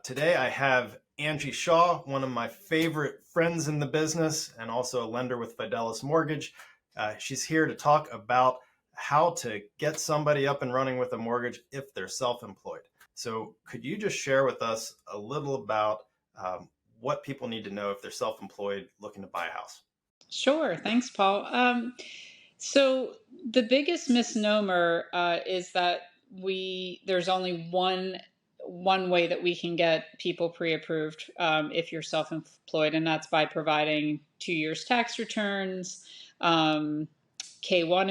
Today I have Angie Shaw, one of my favorite friends in the business and also a lender with Fidelis Mortgage. She's here to talk about how to get somebody up and running with a mortgage if they're self-employed. So could you just share with us a little about what people need to know if they're self-employed looking to buy a house? Sure. Thanks, Paul. So the biggest misnomer is that there's only one way that we can get people pre-approved if you're self-employed, and that's by providing 2 years tax returns, K1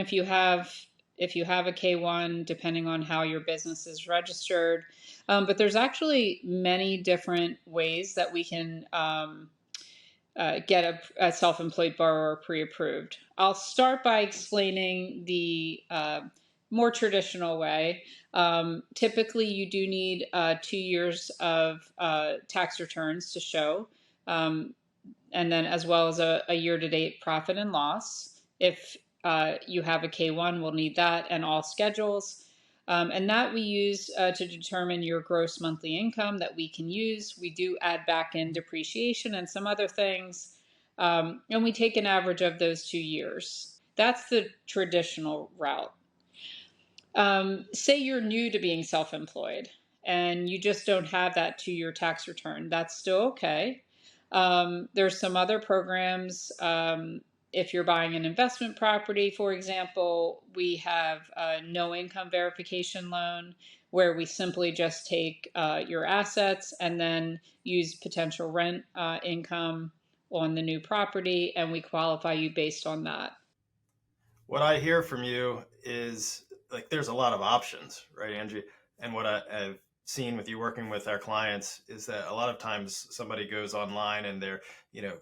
if you have a K1, depending on how your business is registered. But there's actually many different ways that we can get a self-employed borrower pre-approved. I'll start by explaining the more traditional way. Typically, you do need 2 years of tax returns to show, um, and then as well as a year-to-date profit and loss. If you have a K1, we'll need that and all schedules. And that we use to determine your gross monthly income that we can use. We do add back in depreciation and some other things. And we take an average of those 2 years. That's the traditional route. Say you're new to being self-employed and you just don't have that 2 year tax return. That's still okay. There's some other programs. If you're buying an investment property, for example, we have a no income verification loan where we simply just take your assets and then use potential rent income on the new property, and we qualify you based on that. What I hear from you is like there's a lot of options, right, Angie? And what I've seen with you working with our clients is that a lot of times somebody goes online and they're,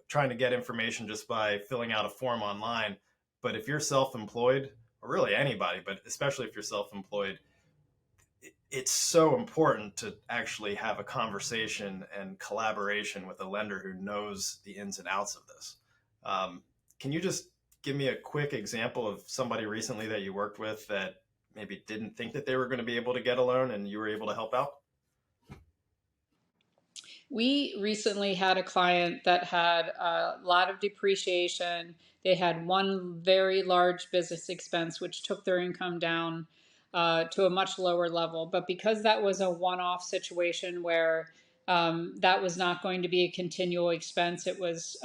trying to get information just by filling out a form online. But if you're self-employed, or really anybody, but especially if you're self-employed, it's so important to actually have a conversation and collaboration with a lender who knows the ins and outs of this. Can you just give me a quick example of somebody recently that you worked with that maybe didn't think that they were going to be able to get a loan and you were able to help out? We recently had a client that had a lot of depreciation. They had one very large business expense, which took their income down to a much lower level. But because that was a one off situation where that was not going to be a continual expense, it was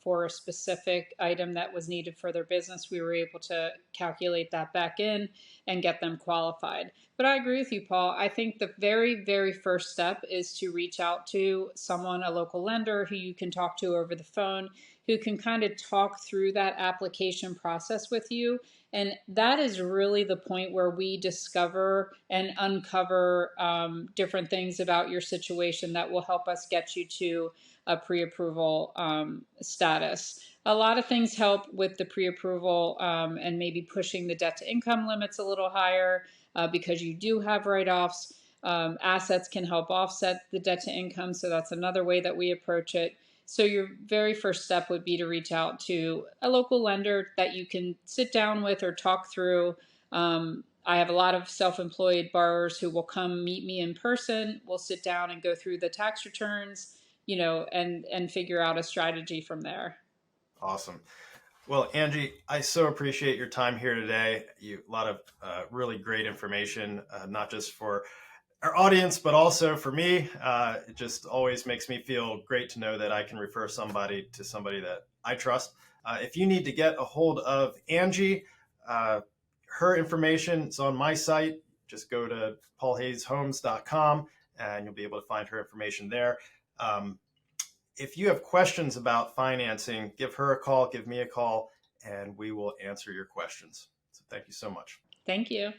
for a specific item that was needed for their business, we were able to calculate that back in and get them qualified. But I agree with you, Paul. I think the very, very first step is to reach out to someone, a local lender who you can talk to over the phone, who can kind of talk through that application process with you. And that is really the point where we discover and uncover different things about your situation that will help us get you to a pre-approval status. A lot of things help with the pre-approval and maybe pushing the debt to income limits a little higher because you do have write-offs. Assets can help offset the debt to income, so that's another way that we approach it. So your very first step would be to reach out to a local lender that you can sit down with or talk through. I have a lot of self-employed borrowers who will come meet me in person. We'll sit down and go through the tax returns, and figure out a strategy from there. Awesome. Well, Angie, I so appreciate your time here today. A lot of really great information, not just for our audience, but also for me. It just always makes me feel great to know that I can refer somebody to somebody that I trust. If you need to get a hold of Angie, her information is on my site. Just go to paulhayeshomes.com and you'll be able to find her information there. If you have questions about financing, give her a call, give me a call, and we will answer your questions. So thank you so much. Thank you.